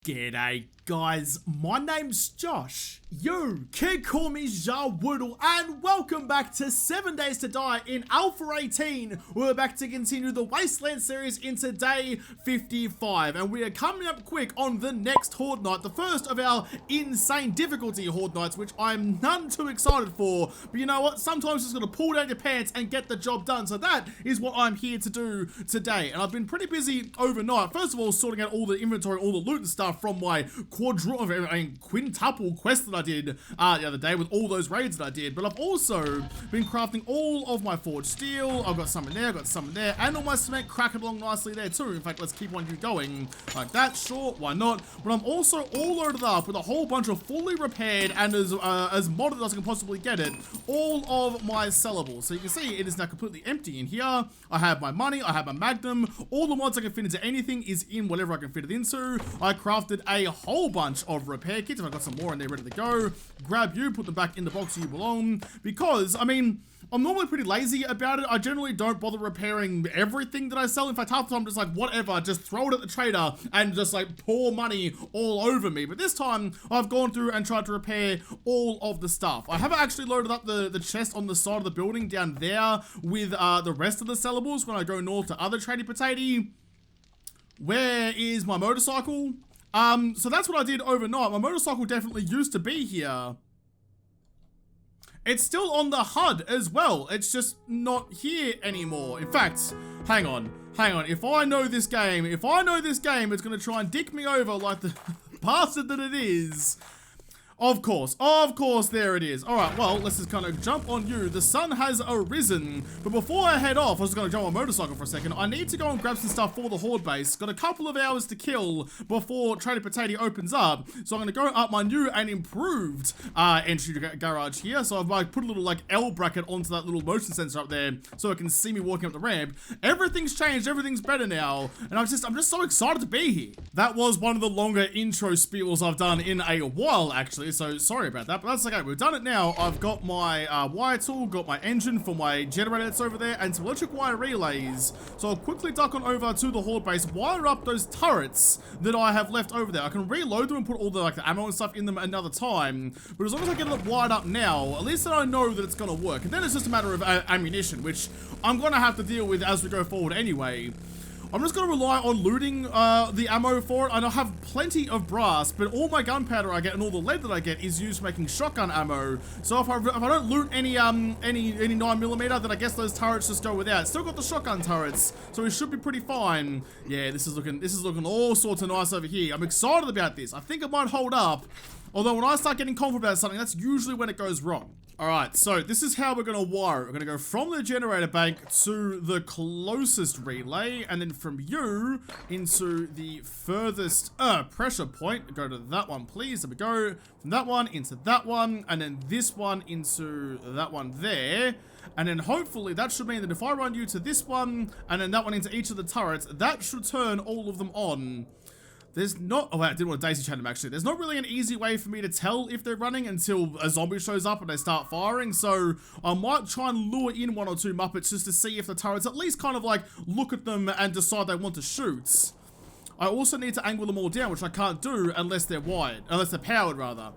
G'day guys, my name's Josh. You can call me JaWoodle, and welcome back to 7 Days to Die in Alpha 18. We're back to continue the Wasteland series into day 55, and we are coming up quick on the next Horde night, the first of our insane difficulty Horde nights, which I'm none too excited for. But you know what? Sometimes you're just gonna pull down your pants and get the job done. So that is what I'm here to do today, and I've been pretty busy overnight. First of all, sorting out all the inventory, all the loot and stuff from my quintuple quest that I did the other day with all those raids that I did. But I've also been crafting all of my forged steel. I've got some in there, I've got some in there, and all my cement cracking along nicely there too. In fact, let's keep on going like that. Sure, why not? But I'm also all loaded up with a whole bunch of fully repaired and as modded as I can possibly get it, all of my sellables. So you can see it is now completely empty in here. I have my money, I have my magnum, all the mods I can fit into anything is in whatever I can fit it into. I crafted a whole bunch of repair kits. I've got some more in there ready to go. Grab you, put them back in the box where you belong, because I mean, I'm normally pretty lazy about it. I generally don't bother repairing everything that I sell. In fact, half the time I'm just like, whatever, just throw it at the trader and just like pour money all over me. But this time I've gone through and tried to repair all of the stuff. I haven't actually loaded up the chest on the side of the building down there with the rest of the sellables when I go north to other tradie potato. Where is my motorcycle? So that's what I did overnight. My motorcycle definitely used to be here. It's still on the HUD as well. It's just not here anymore. In fact, hang on. If I know this game, it's gonna try and dick me over like the bastard that it is. Of course, there it is. All right, well, let's just kind of jump on you. The sun has arisen, but before I head off, I was going to jump on my motorcycle for a second. I need to go and grab some stuff for the Horde base. Got a couple of hours to kill before Trader Potato opens up, so I'm going to go up my new and improved entry to garage here. So I've like put a little like L bracket onto that little motion sensor up there, so it can see me walking up the ramp. Everything's changed, everything's better now, and I'm just so excited to be here. That was one of the longer intro spiels I've done in a while, actually. So sorry about that, but that's okay. We've done it now. I've got my wire tool, got my engine for my generator that's over there, and some electric wire relays. So I'll quickly duck on over to the Horde base, wire up those turrets that I have left over there. I can reload them and put all the like the ammo and stuff in them another time, but as long as I get it wired up now, at least then I know that it's gonna work. And then it's just a matter of ammunition, which I'm gonna have to deal with as we go forward anyway. I'm just going to rely on looting the ammo for it. I have plenty of brass, but all my gunpowder I get and all the lead that I get is used for making shotgun ammo. So if I don't loot any 9mm, then I guess those turrets just go without. Still got the shotgun turrets, so it should be pretty fine. Yeah, this is looking all sorts of nice over here. I'm excited about this. I think it might hold up. Although when I start getting confident about something, that's usually when it goes wrong. Alright, so this is how we're going to wire it. We're going to go from the generator bank to the closest relay, and then from you into the furthest pressure point. Go to that one, please. There we go. From that one into that one, and then this one into that one there. And then hopefully that should mean that if I run you to this one, and then that one into each of the turrets, that should turn all of them on. There's not, oh wait, I didn't want to daisy chain them actually. There's not really an easy way for me to tell if they're running until a zombie shows up and they start firing. So I might try and lure in one or two Muppets just to see if the turrets at least kind of like look at them and decide they want to shoot. I also need to angle them all down, which I can't do unless they're wired, unless they're powered rather.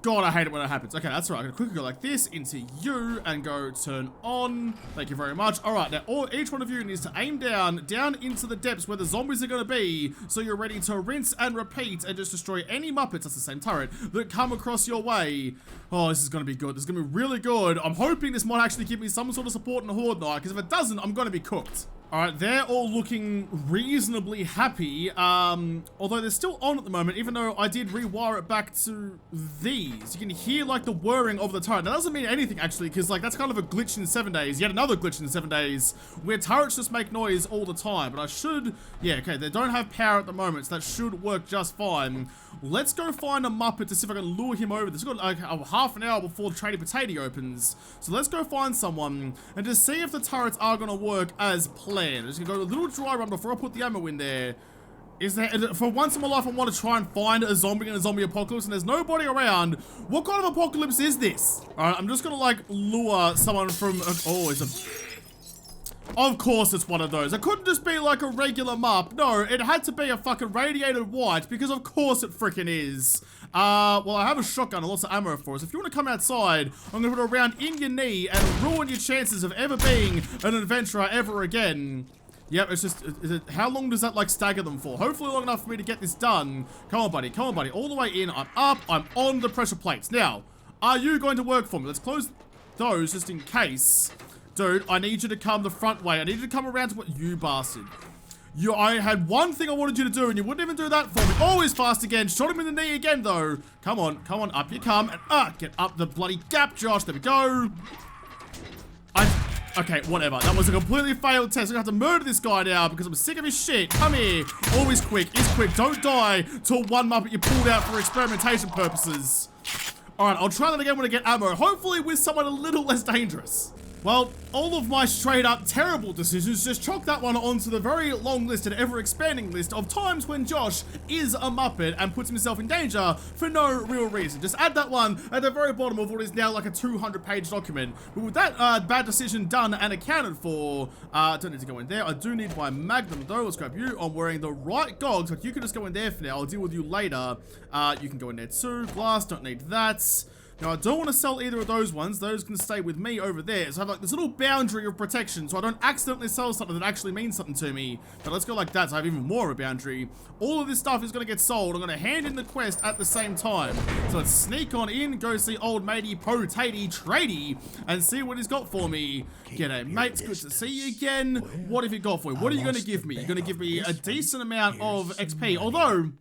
God, I hate it when it happens. Okay, that's right. I'm gonna quickly go like this into you and go turn on. Thank you very much. All right, now each one of you needs to aim down into the depths where the zombies are gonna be, so you're ready to rinse and repeat and just destroy any Muppets, that's the same turret, that come across your way. Oh, this is gonna be good. This is gonna be really good. I'm hoping this might actually give me some sort of support in the Horde night, because if it doesn't, I'm gonna be cooked. Alright, they're all looking reasonably happy, although they're still on at the moment, even though I did rewire it back to these. You can hear, like, the whirring of the turret. That doesn't mean anything, actually, because, like, that's kind of a glitch in 7 days. Yet another glitch in 7 days, where turrets just make noise all the time. But I should, yeah, okay, they don't have power at the moment, so that should work just fine. Let's go find a Muppet to see if I can lure him over. This has got, like, half an hour before the Trading Potato opens. So let's go find someone, and just see if the turrets are going to work as planned. I'm just gonna go a little dry run before I put the ammo in there. For once in my life, I want to try and find a zombie in a zombie apocalypse, and there's nobody around. What kind of apocalypse is this? Alright, I'm just gonna like lure someone from, oh, it's a Of course it's one of those. It couldn't just be like a regular map. No, it had to be a fucking radiated white because of course it freaking is. Well, I have a shotgun and lots of ammo for us. If you want to come outside, I'm going to put a round in your knee and ruin your chances of ever being an adventurer ever again. Yep, it's just, how long does that like stagger them for? Hopefully long enough for me to get this done. Come on, buddy, come on, buddy. All the way in, I'm up, I'm on the pressure plates. Now, are you going to work for me? Let's close those just in case. Dude, I need you to come the front way. I need you to come around to what you bastard. I had one thing I wanted you to do and you wouldn't even do that for me. Always fast again. Shot him in the knee again though. Come on, up you come. And get up the bloody gap, Josh. There we go. Okay, whatever. That was a completely failed test. I'm gonna have to murder this guy now because I'm sick of his shit. Come here. Always quick. Is quick. Don't die till one Muppet you pulled out for experimentation purposes. Alright, I'll try that again when I get ammo. Hopefully with someone a little less dangerous. Well, all of my straight up terrible decisions just chalk that one onto the very long list and ever expanding list of times when Josh is a Muppet and puts himself in danger for no real reason. Just add that one at the very bottom of what is now like a 200-page document. But with that bad decision done and accounted for, I don't need to go in there. I do need my Magnum though. Let's grab you. I'm wearing the right goggles, but you can just go in there for now. I'll deal with you later. You can go in there too. Glass, don't need that. Now, I don't want to sell either of those ones. Those can stay with me over there. So I have like this little boundary of protection so I don't accidentally sell something that actually means something to me. But let's go like that so I have even more of a boundary. All of this stuff is going to get sold. I'm going to hand in the quest at the same time. So let's sneak on in, go see old matey Potatey Tradey and see what he's got for me. G'day, mate. It's good to see you again. What have you got for me? What are you going to give me? You're going to give me a decent amount of XP. Although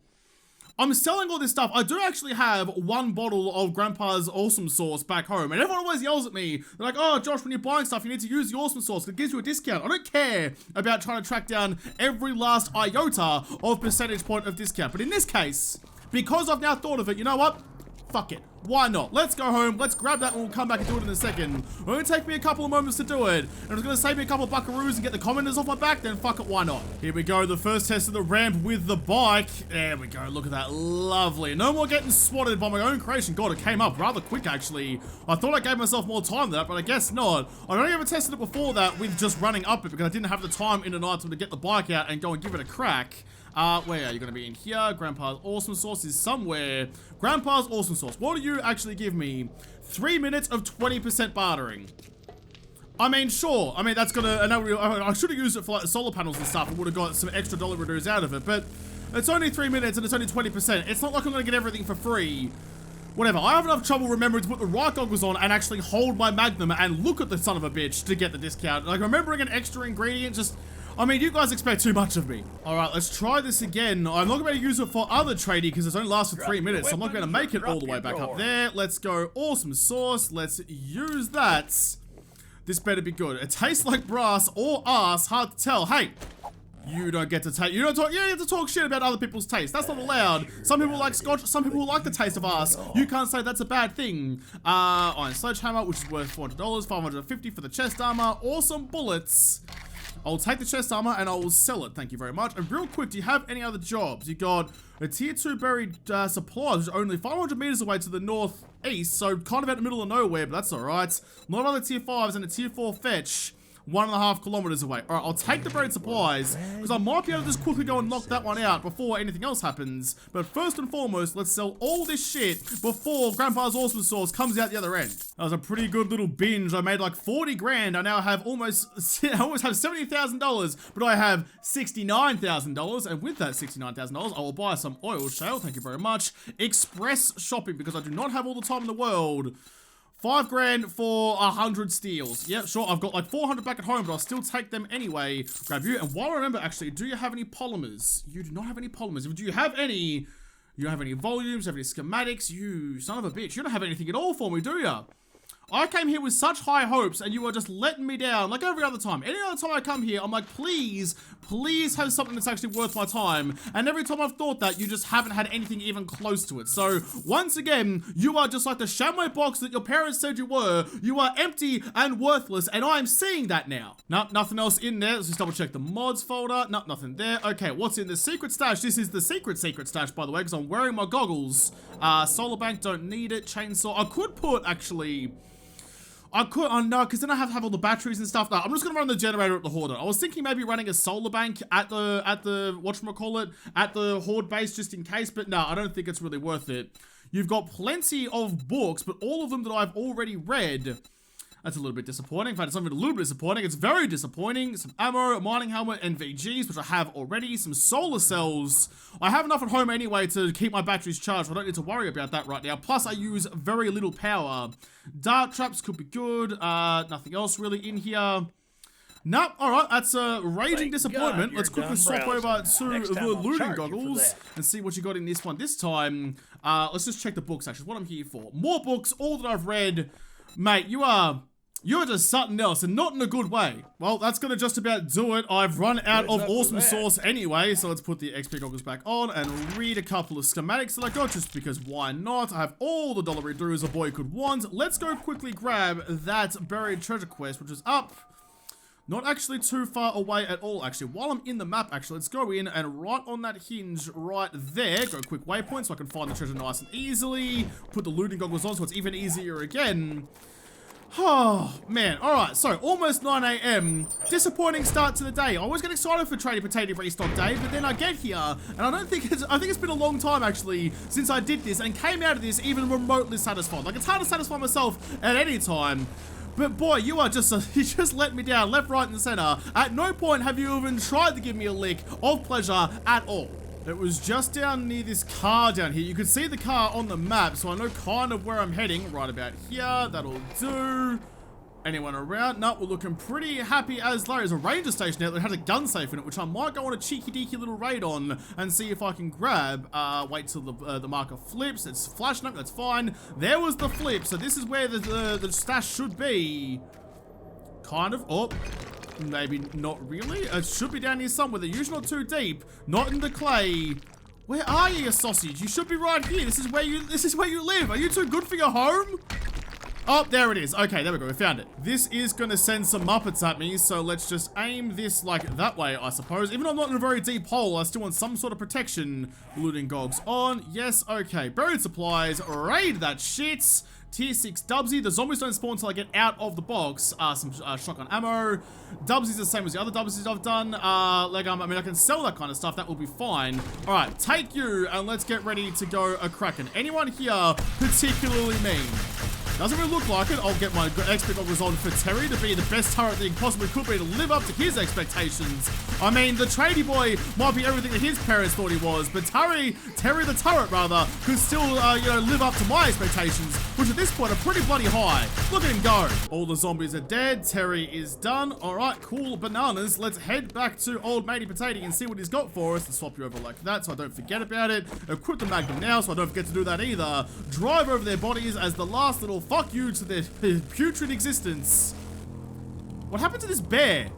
I'm selling all this stuff. I do actually have one bottle of Grandpa's awesome sauce back home. And everyone always yells at me. They're like, oh, Josh, when you're buying stuff, you need to use the awesome sauce. It gives you a discount. I don't care about trying to track down every last iota of percentage point of discount. But in this case, because I've now thought of it, you know what? Fuck it. Why not? Let's go home. Let's grab that and we'll come back and do it in a second. It's going to take me a couple of moments to do it. And it's going to save me a couple of buckaroos and get the commenters off my back. Then fuck it. Why not? Here we go. The first test of the ramp with the bike. There we go. Look at that. Lovely. No more getting swatted by my own creation. God, it came up rather quick actually. I thought I gave myself more time than that, but I guess not. I only ever tested it before that with just running up it because I didn't have the time in an item to get the bike out and go and give it a crack. Where are you going to be? In here. Grandpa's awesome sauce is somewhere. Grandpa's awesome sauce. What do you actually give me? 3 minutes of 20% bartering. I mean, sure. I mean, that's gonna, I should have used it for like the solar panels and stuff and would have got some extra dollar reduce out of it, but it's only 3 minutes and it's only 20%. It's not like I'm going to get everything for free. Whatever. I have enough trouble remembering to put the right goggles on and actually hold my Magnum and look at the son of a bitch to get the discount. Like, remembering an extra ingredient just... I mean, you guys expect too much of me. Alright, let's try this again. I'm not going to use it for other trading because it's only lasts for 3 minutes. So I'm not going to make it all the way back up there. Let's go awesome sauce. Let's use that. This better be good. It tastes like brass or ass. Hard to tell. Hey, you don't get to take. You don't get to talk shit about other people's taste. That's not allowed. Some people like scotch. Some people like the taste of ass. You can't say that's a bad thing. Iron sledgehammer, which is worth $400. $550 for the chest armor. Awesome bullets. I'll take the chest armor and I will sell it. Thank you very much. And real quick, do you have any other jobs? You got a tier 2 buried supplies, which is only 500 meters away to the northeast, so kind of out the middle of nowhere, but that's alright. Not other tier 5s and a tier 4 fetch. 1.5 kilometers away. Alright, I'll take the buried supplies, because I might be able to just quickly go and knock that one out before anything else happens. But first and foremost, let's sell all this shit before Grandpa's awesome sauce comes out the other end. That was a pretty good little binge. I made like 40 grand. I now have I almost have $70,000, but I have $69,000. And with that $69,000, I will buy some oil shale. Thank you very much. Express shopping, because I do not have all the time in the world. 5 grand for 100 steels. Yep, sure. I've got like 400 back at home, but I'll still take them anyway. Grab you. And while I remember, actually, do you have any polymers? You do not have any polymers. Do you have any? You don't have any volumes? Have any schematics? You son of a bitch. You don't have anything at all for me, do ya? I came here with such high hopes and you are just letting me down like every other time. Any other time I come here, I'm like, please have something that's actually worth my time. And every time I've thought that, you just haven't had anything even close to it. So once again, you are just like the Shamway box that your parents said you were. You are empty and worthless, and I'm seeing that now. Nope, nothing else in there. Let's just double check the mods folder. Nope, nothing there. Okay, what's in the secret stash? This is the secret stash, by the way, because I'm wearing my goggles. Solar bank, don't need it. Chainsaw. I could put, actually... I could, oh no, because then I have to have all the batteries and stuff. No, I'm just gonna run the generator at the Horde. I was thinking maybe running a solar bank at the whatchamacallit, at the Horde base just in case, but no, I don't think it's really worth it. You've got plenty of books, but all of them that I've already read. That's a little bit disappointing. In fact, it's not even a little bit disappointing. It's very disappointing. Some ammo, a mining helmet, and VGs, which I have already. Some solar cells. I have enough at home anyway to keep my batteries charged. I don't need to worry about that right now. Plus, I use very little power. Dart traps could be good. Nothing else really in here. Nope. Alright, that's a raging disappointment. Let's quickly swap over to the looting goggles and see what you got in this one. This time, let's just check the books, actually. What I'm here for. More books, all that I've read. Mate, you're just something else, and not in a good way. Well, that's gonna just about do it. I've run out of awesome sauce anyway, so let's put the XP goggles back on and read a couple of schematics that I got, just because why not? I have all the dollar dues a boy could want. Let's go quickly grab that buried treasure quest, which is up. Not actually too far away at all, actually. While I'm in the map, actually, let's go in and right on that hinge right there, go quick waypoint so I can find the treasure nice and easily. Put the looting goggles on so it's even easier again. Oh, man. Alright, so almost 9 AM. Disappointing start to the day. I always get excited for Trading Potato Restock Day, but then I get here, and I think it's been a long time, actually, since I did this, and came out of this even remotely satisfied. Like, it's hard to satisfy myself at any time. But boy, you just let me down left, right, and center. At no point have you even tried to give me a lick of pleasure at all. It was just down near this car down here. You can see the car on the map, so I know kind of where I'm heading. Right about here. That'll do. Anyone around? No, we're looking pretty happy as Larry. There's a ranger station out that has a gun safe in it, which I might go on a cheeky-deeky little raid on and see if I can grab. Wait till the marker flips. It's flashing up. That's fine. There was the flip. So this is where the stash should be. Kind of. Oh. Maybe not really. It should be down here somewhere. They're usually not too deep. Not in the clay. Where are you sausage? You should be right here. This is where you live. Are you too good for your home? Oh, there it is. Okay, there we go. We found it. This is going to send some Muppets at me, so let's just aim this like that way, I suppose. Even though I'm not in a very deep hole, I still want some sort of protection. Looting gogs on. Yes, okay. Buried supplies. Raid that shit. Tier 6 Dubsy. The zombies don't spawn until I get out of the box. Some shotgun ammo. Dubsy's the same as the other Dubsies I've done. I mean, I can sell that kind of stuff. That will be fine. All right, take you, and let's get ready to go a-cracking. Anyone here particularly mean? Doesn't really look like it. I'll get my XP goggles on for Terry to be the best turret that he possibly could be to live up to his expectations. I mean, the tradie boy might be everything that his parents thought he was, but Terry the turret rather, could still, live up to my expectations, which at this point are pretty bloody high. Look at him go. All the zombies are dead. Terry is done. All right, cool bananas. Let's head back to old matey Potato and see what he's got for us. To swap you over like that so I don't forget about it. Equip the Magnum now so I don't forget to do that either. Drive over their bodies as the last little fuck you to their putrid existence. What happened to this bear?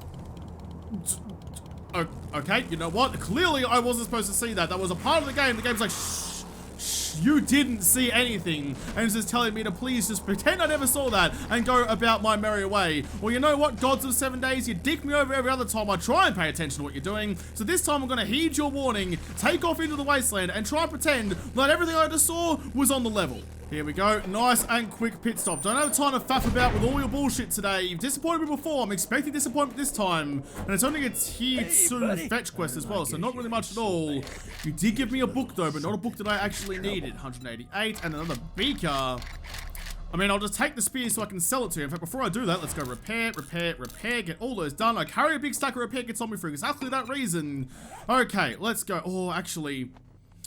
Okay, you know what? Clearly I wasn't supposed to see that. That was a part of the game. The game's like, shh, you didn't see anything. And it's just telling me to please just pretend I never saw that and go about my merry way. Well, you know what, gods of 7 days? You dick me over every other time I try and pay attention to what you're doing. So this time I'm going to heed your warning, take off into the wasteland, and try and pretend that everything I just saw was on the level. Here we go. Nice and quick pit stop. Don't have time to faff about with all your bullshit today. You've disappointed me before. I'm expecting disappointment this time. And it's only a tier 2 fetch quest as well, so not really much at all. You did give me a book though, but not a book that I actually needed. 188 and another beaker. I mean, I'll just take the spear so I can sell it to you. In fact, before I do that, let's go repair, get all those done. I carry a big stack of repair kits on me for exactly that reason. Okay, let's go. Oh, actually...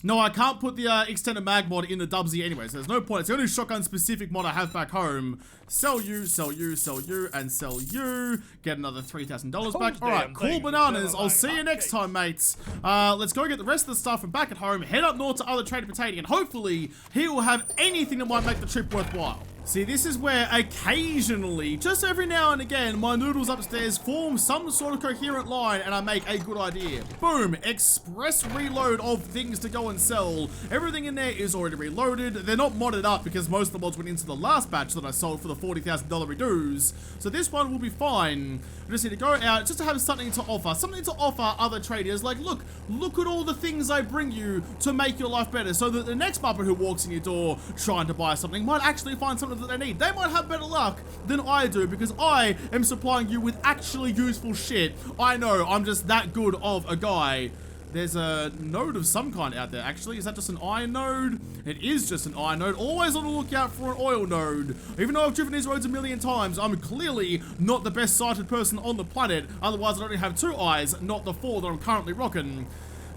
No, I can't put the extended mag mod in the Dubsy anyway, so there's no point. It's the only shotgun specific mod I have back home. Sell you, sell you, sell you, and sell you. Get another $3,000 back. Alright, cool bananas. I'll see you next time, mates. Let's go get the rest of the stuff from back at home, head up north to other Trader Potato, and hopefully he will have anything that might make the trip worthwhile. See, this is where occasionally, just every now and again, my noodles upstairs form some sort of coherent line and I make a good idea. Boom, express reload of things to go and sell. Everything in there is already reloaded. They're not modded up because most of the mods went into the last batch that I sold for the $40,000 redos. So this one will be fine. I just need to go out just to have something to offer. Something to offer other traders. Like, look at all the things I bring you to make your life better so that the next Muppet who walks in your door trying to buy something might actually find something that they need. They might have better luck than I do because I am supplying you with actually useful shit. I know, I'm just that good of a guy. There's a node of some kind out there, actually. Is that just an iron node? It is just an iron node. Always on the lookout for an oil node. Even though I've driven these roads a million times, I'm clearly not the best sighted person on the planet. Otherwise, I'd only have 2 eyes, not the 4 that I'm currently rocking.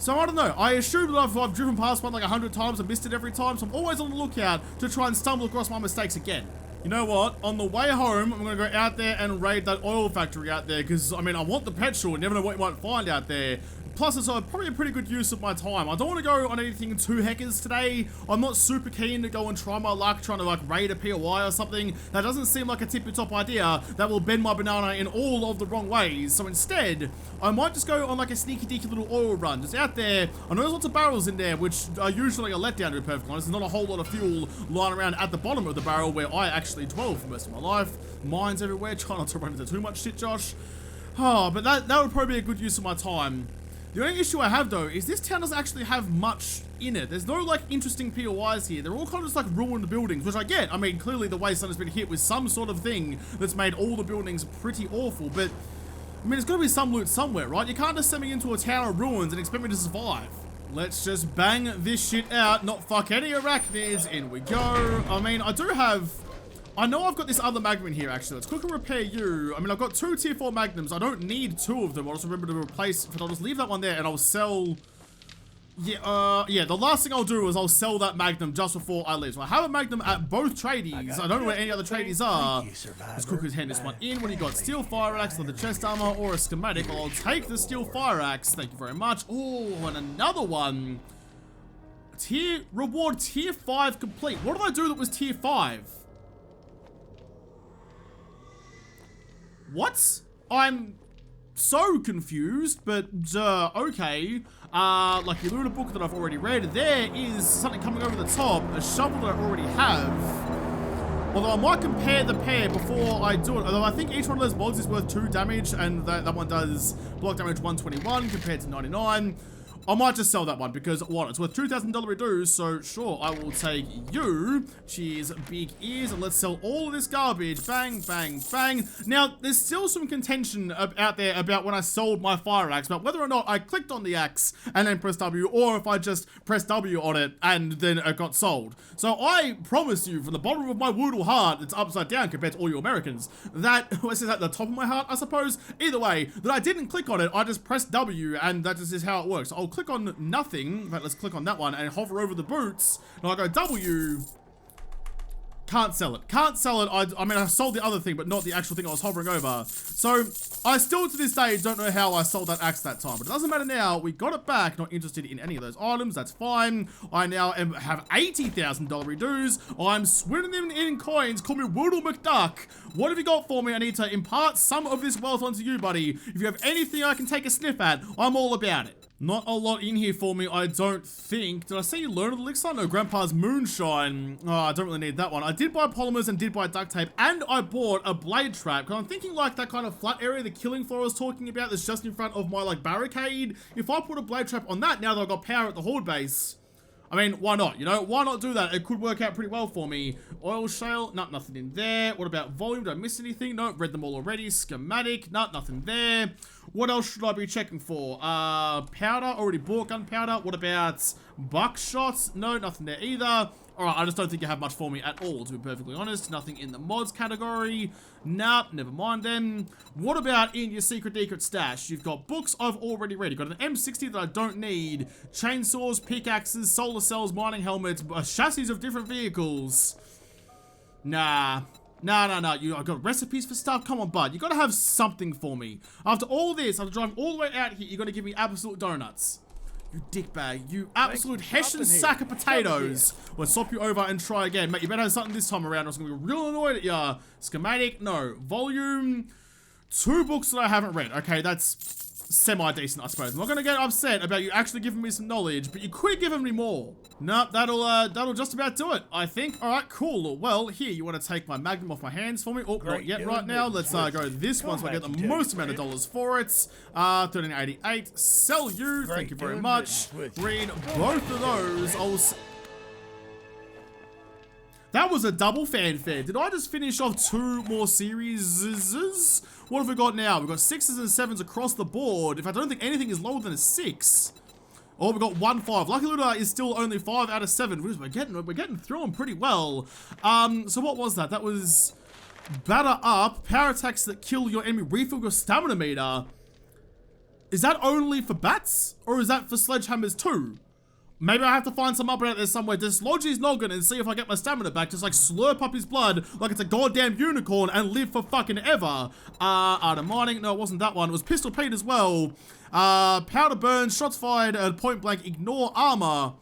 So I don't know. I assume that I've driven past one like 100 times and missed it every time. So I'm always on the lookout to try and stumble across my mistakes again. You know what? On the way home, I'm going to go out there and raid that oil factory out there. Because, I mean, I want the petrol. You never know what you might find out there. Plus, it's probably a pretty good use of my time. I don't want to go on anything too heckers today. I'm not super keen to go and try my luck trying to like raid a POI or something. That doesn't seem like a tippy-top idea that will bend my banana in all of the wrong ways. So instead, I might just go on like a sneaky-deaky little oil run. Just out there. I know there's lots of barrels in there, which are usually a letdown to be perfectly honest. There's not a whole lot of fuel lying around at the bottom of the barrel where I actually dwell for most of my life. Mines everywhere. Try not to run into too much shit, Josh. Oh, but that would probably be a good use of my time. The only issue I have though is this town doesn't actually have much in it. There's no like interesting POIs here. They're all kind of just like ruined buildings, which I get. I mean, clearly the Wasteland has been hit with some sort of thing that's made all the buildings pretty awful, but I mean, there's gotta be some loot somewhere, right? You can't just send me into a town of ruins and expect me to survive. Let's just bang this shit out, not fuck any arachnids. In we go. I mean, I know I've got this other magnum in here, actually. Let's quick and repair you. I mean, I've got 2 tier 4 magnums. I don't need 2 of them. I'll just remember to replace, but I'll just leave that one there and I'll sell... Yeah, the last thing I'll do is I'll sell that magnum just before I leave. So I have a magnum at both tradies. I don't know where any other tradies are. Let's quickly hand this one in. What do you got? Steel fire axe, leather chest armor, or a schematic? I'll take the steel fire axe. Thank you very much. Oh, and another one. Reward tier 5 complete. What did I do that was tier 5? What? I'm so confused, but okay. Lucky Luna book that I've already read. There is something coming over the top, a shovel that I already have. Although I might compare the pair before I do it. Although I think each one of those mods is worth 2 damage, and that one does block damage 121 compared to 99. I might just sell that one because, what, it's worth $2,000 dues, so sure, I will take you. Cheers, big ears, and let's sell all of this garbage. Bang, bang, bang. Now, there's still some contention out there about when I sold my fire axe, about whether or not I clicked on the axe and then pressed W, or if I just pressed W on it and then it got sold. So I promise you, from the bottom of my WastelandZ heart, it's upside down compared to all you Americans, that, what's this at the top of my heart, I suppose? Either way, that I didn't click on it, I just pressed W, and that just is how it works. I'll click on nothing, but let's click on that one and hover over the boots, and I'll go W. Can't sell it. Can't sell it. I mean, I sold the other thing, but not the actual thing I was hovering over. So, I still to this day don't know how I sold that axe that time, but it doesn't matter now. We got it back. Not interested in any of those items. That's fine. I now have $80,000 dues. I'm swimming them in coins. Call me Woodle McDuck. What have you got for me? I need to impart some of this wealth onto you, buddy. If you have anything I can take a sniff at, I'm all about it. Not a lot in here for me, I don't think. Did I say you learned the elixir? No, Grandpa's moonshine. Oh, I don't really need that one. I did buy polymers and did buy duct tape, and I bought a blade trap. Because I'm thinking like that kind of flat area, the killing floor I was talking about, that's just in front of my like barricade. If I put a blade trap on that, now that I've got power at the Horde base, I mean, why not? You know, why not do that? It could work out pretty well for me. Oil shale, nothing in there. What about volume? Did I miss anything? No, read them all already. Schematic, nothing there. What else should I be checking for? Powder, already bought gunpowder. What about buckshot? No, nothing there either. Alright, I just don't think you have much for me at all, to be perfectly honest. Nothing in the mods category. Nah, never mind then. What about in your secret stash? You've got books I've already read. You've got an M60 that I don't need. Chainsaws, pickaxes, solar cells, mining helmets, chassis of different vehicles. Nah. I've got recipes for stuff. Come on, bud. You gotta have something for me. After all this, after driving all the way out here, you gotta give me absolute donuts. You dickbag. You absolute Hessian sack of potatoes. Let's swap you over and try again. Mate, you better have something this time around or I was gonna be real annoyed at ya. Schematic, no. Volume, 2 books that I haven't read. Okay, that's semi-decent, I suppose. I'm not gonna get upset about you actually giving me some knowledge, but you could have given me more. Nope, that'll just about do it, I think. Alright, cool. Well, here, you want to take my magnum off my hands for me? Oh, not yet right now. Let's go this one so I get the most amount of dollars for it. 1388. Sell you. Thank you very much. Read both of those. That was a double fanfare. Did I just finish off 2 more series? What have we got now? We've got 6s and 7s across the board. In fact, I don't think anything is lower than a 6. Oh, we've got 1 5. Lucky Luna is still only 5 out of 7. We're getting through them pretty well. So what was that? That was batter up, power attacks that kill your enemy, refill your stamina meter. Is that only for bats? Or is that for sledgehammers too? Maybe I have to find some up out there somewhere, dislodge his noggin and see if I get my stamina back. Just like slurp up his blood like it's a goddamn unicorn and live for fucking ever. Art of mining, no it wasn't that one. It was pistol Pete as well. Powder burn, shots fired at point blank, ignore armor.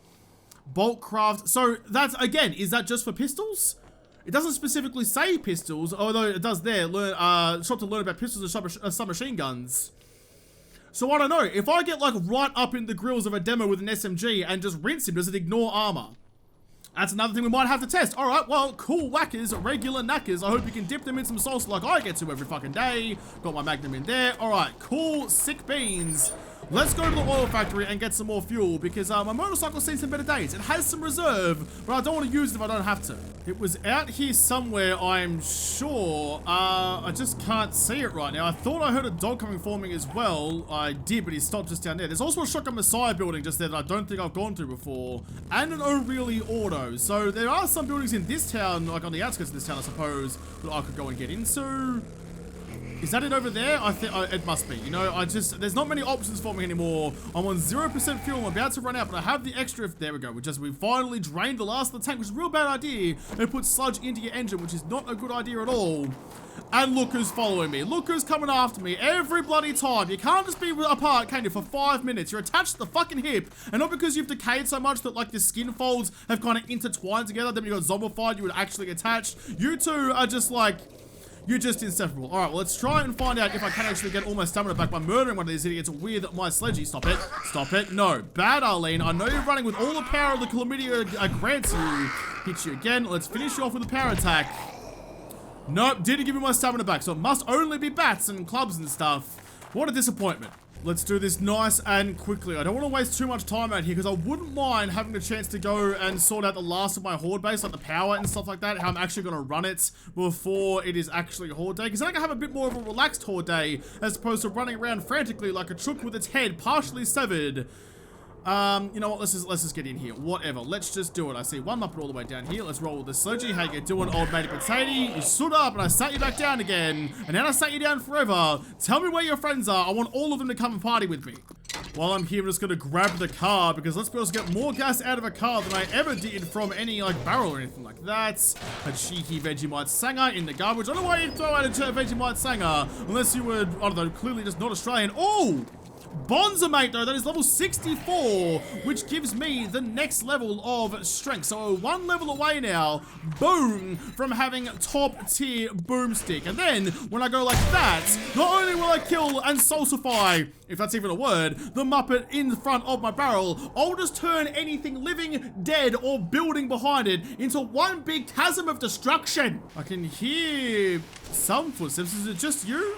Bolt craft, so that's, again, is that just for pistols? It doesn't specifically say pistols, although it does there. Shop to learn about pistols and submachine guns. So I don't know, if I get like right up in the grills of a demo with an SMG and just rinse him, does it ignore armor? That's another thing we might have to test. Alright, well, cool whackers, regular knackers. I hope you can dip them in some sauce like I get to every fucking day. Got my magnum in there. Alright, cool, sick beans. Let's go to the oil factory and get some more fuel because my motorcycle's seen some better days. It has some reserve, but I don't want to use it if I don't have to. It was out here somewhere, I'm sure. I just can't see it right now. I thought I heard a dog coming for me as well. I did, but he stopped just down there. There's also a Shotgun Messiah building just there that I don't think I've gone to before. And an O'Reilly Auto. So there are some buildings in this town, like on the outskirts of this town, I suppose, that I could go and get into. Is that it over there? I think it must be. You know, there's not many options for me anymore. I'm on 0% fuel. I'm about to run out, but I have the extra. There we go. We finally drained the last of the tank, which is a real bad idea. And put sludge into your engine, which is not a good idea at all. And look who's following me. Look who's coming after me every bloody time. You can't just be apart, can you, for 5 minutes. You're attached to the fucking hip. And not because you've decayed so much that, like, the skin folds have kind of intertwined together. Then when you got zombified, you would actually attach. You two are just, like... You're just inseparable. Alright, well, let's try and find out if I can actually get all my stamina back by murdering one of these idiots with my sledgy. Stop it. Stop it. No. Bad, Arlene. I know you're running with all the power of the chlamydia grants you. Hit you again. Let's finish you off with a power attack. Nope. Didn't give me my stamina back, so it must only be bats and clubs and stuff. What a disappointment. Let's do this nice and quickly. I don't want to waste too much time out here because I wouldn't mind having the chance to go and sort out the last of my Horde base, like the power and stuff like that, how I'm actually going to run it before it is actually Horde day. Because then I can have a bit more of a relaxed Horde day as opposed to running around frantically like a chook with its head partially severed. You know what, let's just get in here. Whatever, let's just do it. I see one Muppet all the way down here. Let's roll with the sledgy. How you doing, old matey potato? You stood up and I sat you back down again. And now I sat you down forever. Tell me where your friends are. I want all of them to come and party with me. While I'm here, I'm just gonna grab the car because let's be able to get more gas out of a car than I ever did from any, like, barrel or anything like that. A cheeky Vegemite Sanger in the garbage. I don't know why you'd throw out a Vegemite Sanger unless you were, I don't know, clearly just not Australian. Oh! Bonza, mate, though, that is level 64, which gives me the next level of strength. So 1 level away now, boom, from having top tier boomstick. And then when I go like that, not only will I kill and salsify, if that's even a word, the Muppet in front of my barrel, I'll just turn anything living, dead, or building behind it into one big chasm of destruction. I can hear some footsteps. Is it just you?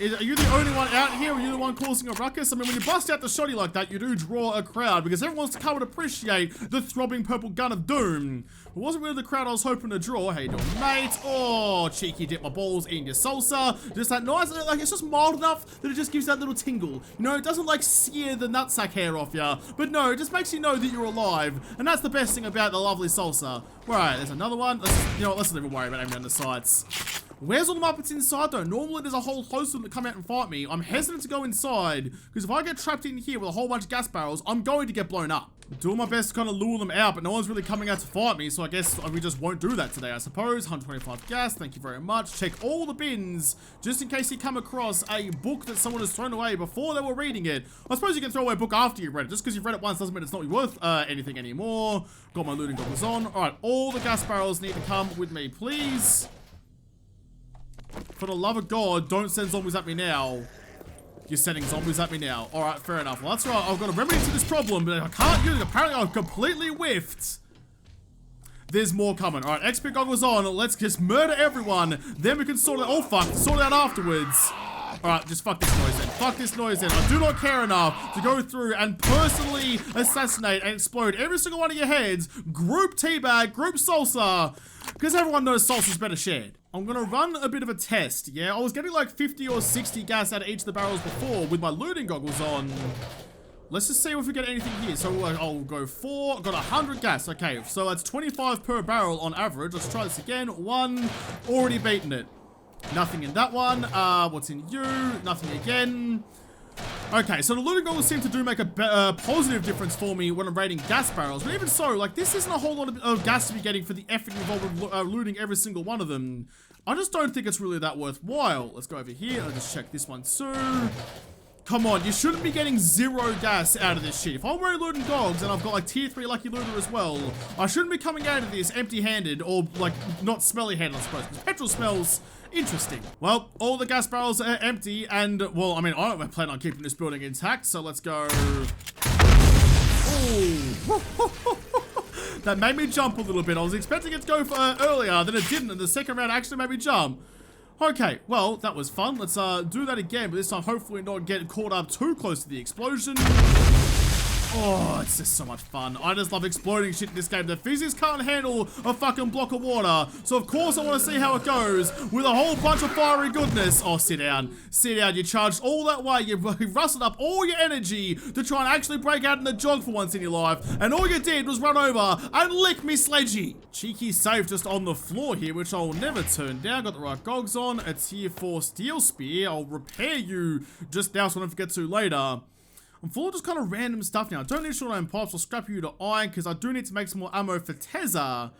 Are you the only one out here? Are you the one causing a ruckus? I mean, when you bust out the shotty like that, you do draw a crowd because everyone wants to come and appreciate the throbbing purple gun of doom. It wasn't really the crowd I was hoping to draw. How you doing, mate? Oh, cheeky dip my balls in your salsa. Just that nice, like, it's just mild enough that it just gives that little tingle. You know, it doesn't, like, sear the nutsack hair off ya, but no, it just makes you know that you're alive. And that's the best thing about the lovely salsa. Right, there's another one. You know what, let's not even worry about aiming down the sights. Where's all the Muppets inside, though? Normally, there's a whole host of them that come out and fight me. I'm hesitant to go inside, because if I get trapped in here with a whole bunch of gas barrels, I'm going to get blown up. I'm doing my best to kind of lure them out, but no one's really coming out to fight me, so I guess we just won't do that today, I suppose. 125 gas, thank you very much. Check all the bins, just in case you come across a book that someone has thrown away before they were reading it. I suppose you can throw away a book after you've read it. Just because you've read it once doesn't mean it's not worth anything anymore. Got my looting goggles on. Alright, all the gas barrels need to come with me, please. For the love of God, don't send zombies at me now. You're sending zombies at me now. Alright, fair enough. Well, that's right. I've got a remedy to this problem, but I can't use it. Apparently, I've completely whiffed. There's more coming. Alright, XP goggles on. Let's just murder everyone. Then we can sort it. Oh, fuck. Sort it out afterwards. Alright, just fuck this noise then. fuck this noise then. I do not care enough to go through and personally assassinate and explode every single one of your heads. Group teabag, group salsa, because everyone knows salsa's better shared. I'm gonna run a bit of a test, yeah? I was getting like 50 or 60 gas out of each of the barrels before with my looting goggles on. Let's just see if we get anything here. So I'll go 4, got 100 gas. Okay, so that's 25 per barrel on average. Let's try this again. 1, already beaten it. Nothing in that one. What's in you? Nothing again. Okay, so the looting goggles seem to do make a positive difference for me when I'm raiding gas barrels. But even so, like, this isn't a whole lot of gas to be getting for the effort involved with looting every single one of them. I just don't think it's really that worthwhile. Let's go over here. I'll just check this one too. Come on, you shouldn't be getting 0 gas out of this shit. If I'm wearing looting gogs and I've got like tier 3 lucky looter as well, I shouldn't be coming out of this empty-handed or like not smelly-handed, I suppose, because petrol smells interesting. Well, all the gas barrels are empty and, well, I mean, I don't plan on keeping this building intact, so let's go. Ooh. That made me jump a little bit. I was expecting it to go for, earlier, then it didn't, and the second round actually made me jump. Okay, well, that was fun. Let's do that again, but this time hopefully not get caught up too close to the explosion. Oh, it's just so much fun. I just love exploding shit in this game. The physics can't handle a fucking block of water. So of course I want to see how it goes with a whole bunch of fiery goodness. Oh, sit down. Sit down. You charged all that way. You rustled up all your energy to try and actually break out in the jog for once in your life. And all you did was run over and lick me sledgy. Cheeky safe just on the floor here, which I'll never turn down. Got the right gogs on. A tier 4 steel spear. I'll repair you just now so I don't forget to later. I'm full of just kind of random stuff now. I don't need short iron pipes. I'll scrap you to iron because I do need to make some more ammo for Tezza.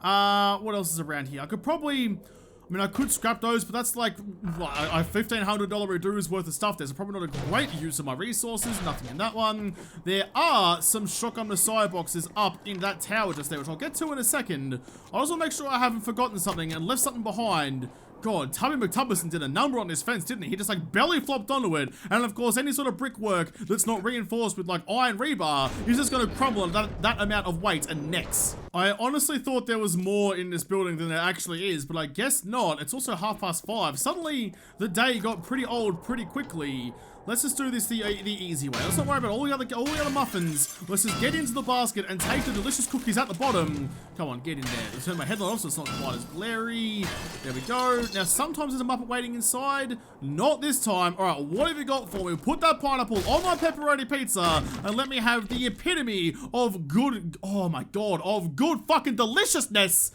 What else is around here? I could probably, I mean, I could scrap those, but that's like a $1,500 reduce worth of stuff. There's probably not a great use of my resources. Nothing in that one. There are some shotgun messiah boxes up in that tower just there, which I'll get to in a second. I also want to make sure I haven't forgotten something and left something behind. God, Tubby McTubbison did a number on this fence, didn't he? He just like belly flopped onto it. And of course, any sort of brickwork that's not reinforced with like iron rebar is just gonna crumble under that amount of weight and necks. I honestly thought there was more in this building than there actually is, but I guess not. It's also 5:30. Suddenly, the day got pretty old pretty quickly. Let's just do this the easy way. Let's not worry about all the other muffins. Let's just get into the basket and take the delicious cookies at the bottom. Come on, get in there. Let's turn my headlight off so it's not quite as glary. There we go. Now, sometimes there's a Muppet waiting inside. Not this time. All right, what have you got for me? Put that pineapple on my pepperoni pizza and let me have the epitome of good, oh my God, of good fucking deliciousness.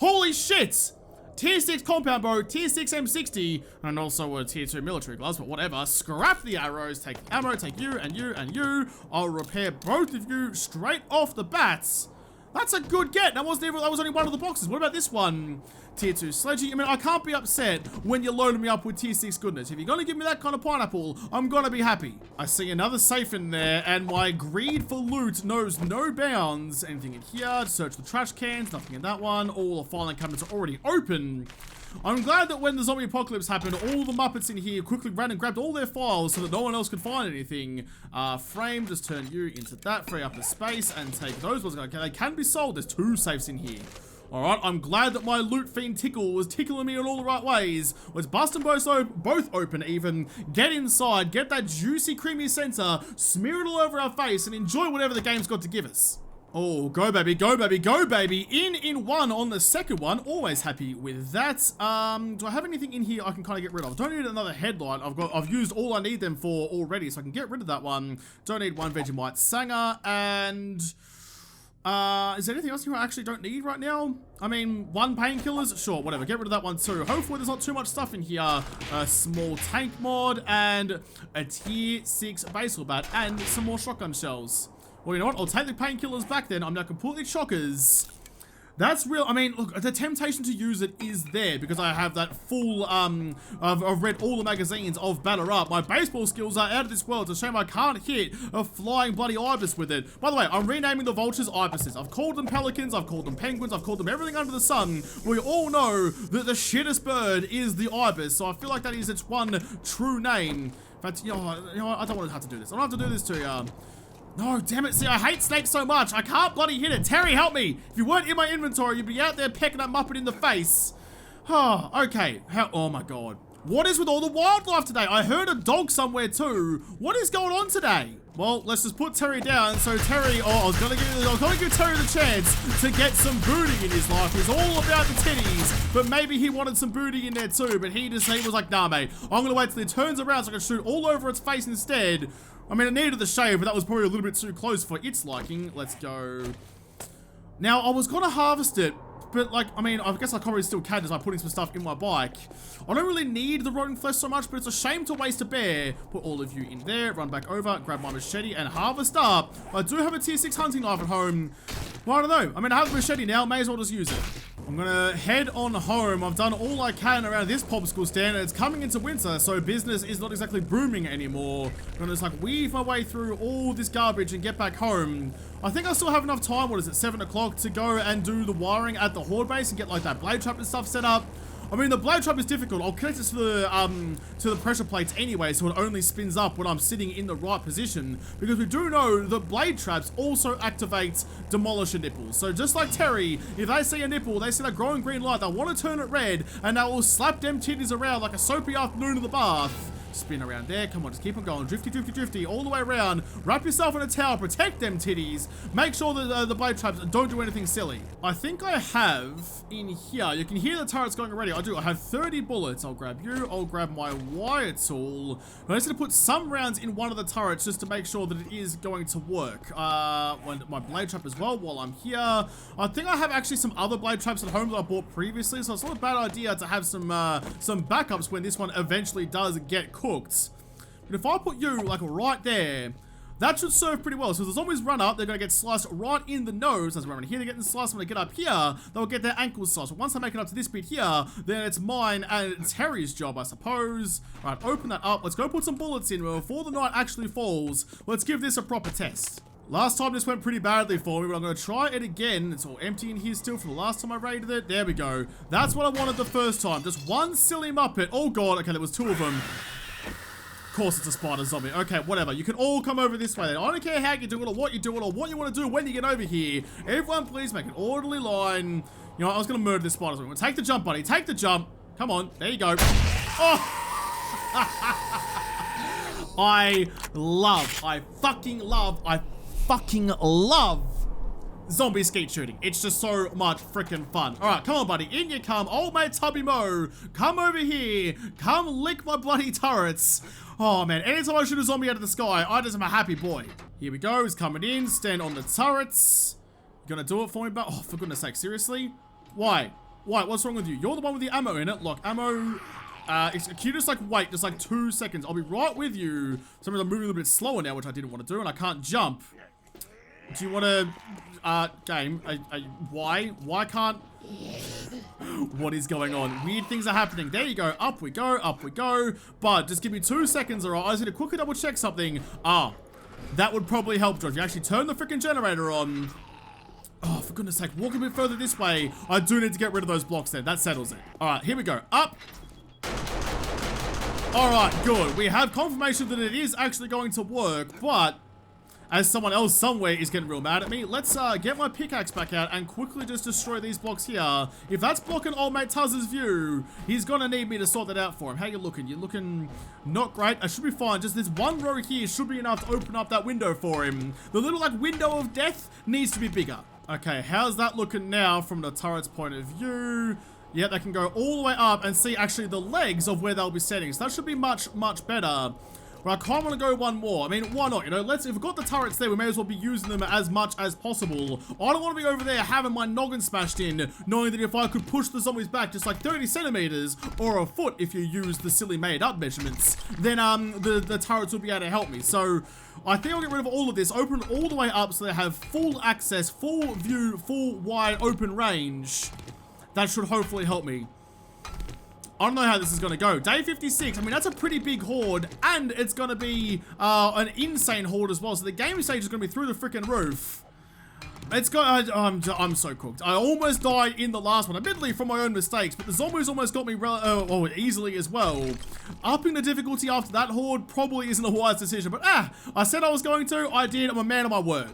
Holy shit. Tier 6 compound bow, tier 6 M60, and also a tier 2 military gloves, but whatever. Scrap the arrows, take the ammo, take you and you and you. I'll repair both of you straight off the bats. That's a good get. That was only one of the boxes. What about this one? Tier 2 sledgy. I mean, I can't be upset when you're loading me up with tier 6 goodness. If you're gonna give me that kind of pineapple, I'm gonna be happy. I see another safe in there, and my greed for loot knows no bounds. Anything in here? Search the trash cans. Nothing in that one. All the filing cabinets are already open. I'm glad that when the zombie apocalypse happened, all the Muppets in here quickly ran and grabbed all their files so that no one else could find anything. Frame, just turn you into that, free up the space, and take those ones. Okay, they can be sold. There's 2 safes in here. Alright, I'm glad that my loot fiend tickle was tickling me in all the right ways. Let's bust them both open even. Get inside, get that juicy, creamy center, smear it all over our face, and enjoy whatever the game's got to give us. Oh, go baby, go baby, go baby. In one on the second one. Always happy with that. Do I have anything in here I can kind of get rid of? Don't need another headlight. I've used all I need them for already, so I can get rid of that one. Don't need one Vegemite Sanger, and is there anything else you actually don't need right now? I mean, 1 painkillers? Sure, whatever. Get rid of that one too. Hopefully there's not too much stuff in here. A small tank mod and a tier 6 baseball bat and some more shotgun shells. Well, you know what? I'll take the painkillers back then. I'm now completely chockers. That's real. I mean, look, the temptation to use it is there because I have that full, I've read all the magazines of Batter Up. My baseball skills are out of this world. It's a shame I can't hit a flying bloody ibis with it. By the way, I'm renaming the vultures ibises. I've called them pelicans, I've called them penguins, I've called them everything under the sun. We all know that the shittest bird is the ibis, so I feel like that is its one true name. But, you know what? I don't want to have to do this. I don't have to do this to you. No, damn it. See, I hate snakes so much. I can't bloody hit it. Terry, help me. If you weren't in my inventory, you'd be out there pecking that Muppet in the face. Oh, okay. Oh my God. What is with all the wildlife today? I heard a dog somewhere too. What is going on today? Well, let's just put Terry down. So Terry, I was gonna give Terry the chance to get some booty in his life. He's all about the titties, but maybe he wanted some booty in there too. But he was like, nah, mate. I'm gonna wait till he turns around so I can shoot all over its face instead. I mean, it needed the shave, but that was probably a little bit too close for its liking. Let's go. Now, I was gonna harvest it, but like, I mean, I guess I probably still can just by putting some stuff in my bike. I don't really need the rotten flesh so much, but it's a shame to waste a bear. Put all of you in there, run back over, grab my machete and harvest up. I do have a tier 6 hunting knife at home. Well, I don't know. I mean, I have a machete now, may as well just use it. I'm gonna head on home. I've done all I can around this popsicle stand, and it's coming into winter, so business is not exactly booming anymore. I'm gonna just like weave my way through all this garbage and get back home. I think I still have enough time, what is it, 7 o'clock to go and do the wiring at the Horde base and get like that blade trap and stuff set up. I mean, the blade trap is difficult. I'll connect it to the pressure plates anyway, so it only spins up when I'm sitting in the right position. Because we do know the blade traps also activate demolisher nipples. So just like Terry, if they see a nipple, they see that glowing green light, they want to turn it red, and they will slap them titties around like a soapy afternoon in the bath. Spin around there. Come on, just keep on going. Drifty, drifty, drifty, all the way around. Wrap yourself in a towel. Protect them titties. Make sure that the blade traps don't do anything silly. I think I have in here. You can hear the turrets going already. I do. I have 30 bullets. I'll grab you. I'll grab my wire tool. I just need to put some rounds in one of the turrets just to make sure that it is going to work. My blade trap as well while I'm here. I think I have actually some other blade traps at home that I bought previously, so it's not a bad idea to have some backups when this one eventually does get cooked. But if I put you like right there, that should serve pretty well. So the zombies run up, they're going to get sliced right in the nose. As we're around here, they're getting sliced. When they get up here, they'll get their ankles sliced. But once they make it up to this bit here, then it's mine and it's Harry's job, I suppose. All right, open that up. Let's go put some bullets in before the night actually falls. Let's give this a proper test. Last time this went pretty badly for me, but I'm going to try it again. It's all empty in here still from the last time I raided it. There we go. That's what I wanted the first time. Just one silly muppet. Oh god, okay, there was 2 of them. Of course it's a spider zombie. Okay, whatever. You can all come over this way then. I don't care how you do it or what you do it or what you want to do when you get over here. Everyone please make an orderly line. You know, I was going to murder this spider zombie. Take the jump, buddy. Take the jump. Come on. There you go. Oh! I fucking love zombie skeet shooting. It's just so much freaking fun. All right, come on, buddy. In you come. Old mate Tubby Mo. Come over here. Come lick my bloody turrets. Oh, man. Anytime I shoot a zombie out of the sky, I just am a happy boy. Here we go. He's coming in. Stand on the turrets. You gonna do it for me, but oh, for goodness sake. Seriously? Why? Why? What's wrong with you? You're the one with the ammo in it. Look, ammo... can you just like wait just like 2 seconds? I'll be right with you. Sometimes I'm moving a little bit slower now, which I didn't want to do, and I can't jump. Do you want to, game? Why? Why can't... What is going on? Weird things are happening. There you go. Up we go. Up we go. But just give me 2 seconds, alright? I just need to quickly double check something. Ah, that would probably help, George. You actually turn the freaking generator on. Oh, for goodness sake. Walk a bit further this way. I do need to get rid of those blocks there. That settles it. Alright, here we go. Up. Alright, good. We have confirmation that it is actually going to work, but... as someone else somewhere is getting real mad at me, let's get my pickaxe back out and quickly just destroy these blocks here. If that's blocking old mate Tuzz's view, he's gonna need me to sort that out for him. How you looking? You're looking not great. I should be fine. Just this one row here should be enough to open up that window for him. The little like window of death needs to be bigger. Okay, how's that looking now from the turret's point of view? Yeah, they can go all the way up and see actually the legs of where they'll be setting. So that should be much, much better. But I kind of want to go one more. I mean, why not? You know, if we've got the turrets there, we may as well be using them as much as possible. I don't want to be over there having my noggin smashed in, knowing that if I could push the zombies back just like 30 centimeters or a foot if you use the silly made up measurements, then the turrets will be able to help me. So I think I'll get rid of all of this, open all the way up so they have full access, full view, full wide open range. That should hopefully help me. I don't know how this is going to go. Day 56, I mean, that's a pretty big horde, and it's going to be an insane horde as well. So the game stage is going to be through the freaking roof. It's got, I'm so cooked. I almost died in the last one, admittedly from my own mistakes, but the zombies almost got me easily as well. Upping the difficulty after that horde probably isn't a wise decision, but I said I was going to, I did, I'm a man of my word.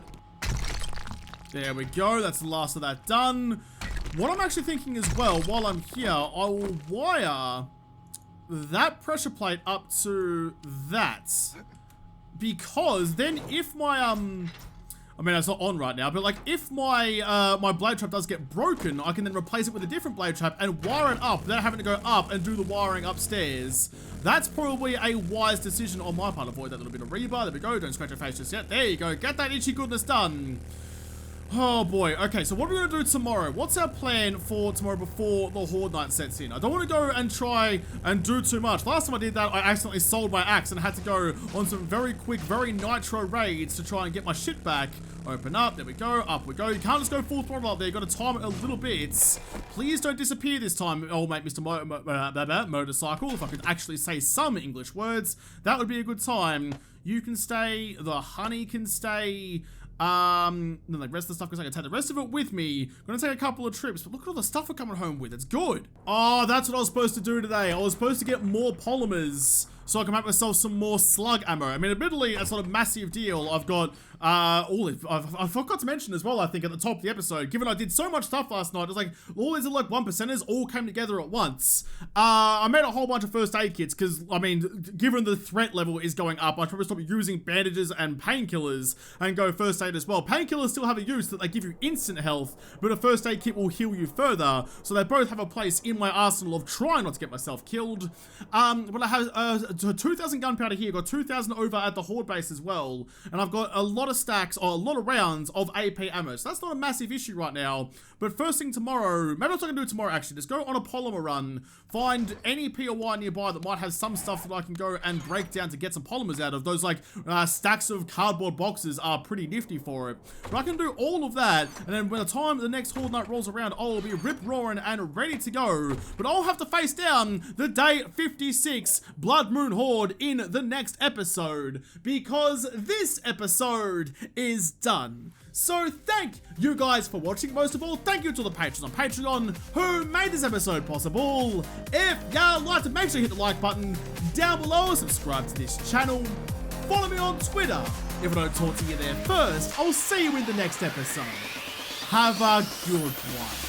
There we go, that's the last of that done. What I'm actually thinking as well, while I'm here, I will wire that pressure plate up to that. Because then if my, I mean, it's not on right now, but like if my my blade trap does get broken, I can then replace it with a different blade trap and wire it up without having to go up and do the wiring upstairs. That's probably a wise decision on my part. Avoid that little bit of rebar. There we go. Don't scratch your face just yet. There you go. Get that itchy goodness done. Oh boy. Okay, so what are we going to do tomorrow? What's our plan for tomorrow before the Horde night sets in? I don't want to go and try and do too much. Last time I did that, I accidentally sold my axe and had to go on some very quick, very nitro raids to try and get my shit back. Open up, there we go, up we go. You can't just go full throttle up there, you got to time it a little bit. Please don't disappear this time, old mate Mr. Motorcycle. If I could actually say some English words, that would be a good time. You can stay, the honey can stay. Then the rest of the stuff, because I can take the rest of it with me. I'm gonna take a couple of trips, but look at all the stuff we're coming home with. It's good. Oh, that's what I was supposed to do today. I was supposed to get more polymers so I can make myself some more slug ammo. I mean, admittedly, that's not a massive deal. I've got I forgot to mention as well, I think, at the top of the episode, given I did so much stuff last night, it's like all these like 1%ers all came together at once. I made a whole bunch of first aid kits because, I mean, given the threat level is going up, I'd probably stop using bandages and painkillers and go first aid as well. Painkillers still have a use that they give you instant health, but a first aid kit will heal you further, so they both have a place in my arsenal of trying not to get myself killed. But I have 2,000 gunpowder here, got 2,000 over at the Horde base as well, and I've got a lot of stacks, or a lot of rounds of AP ammo, so that's not a massive issue right now. But first thing tomorrow, maybe what I'm going to do tomorrow actually, just go on a polymer run, find any POI nearby that might have some stuff that I can go and break down to get some polymers out of. Those like stacks of cardboard boxes are pretty nifty for it. But I can do all of that, and then by the time the next Horde night rolls around, I'll be rip-roaring and ready to go. But I'll have to face down the day 56 Blood Moon Horde in the next episode, because this episode is done. So thank you guys for watching. Most of all, thank you to the patrons on Patreon who made this episode possible. If you liked it, make sure you hit the like button down below, subscribe to this channel, follow me on Twitter. If I don't talk to you there first, I'll see you in the next episode. Have a good one.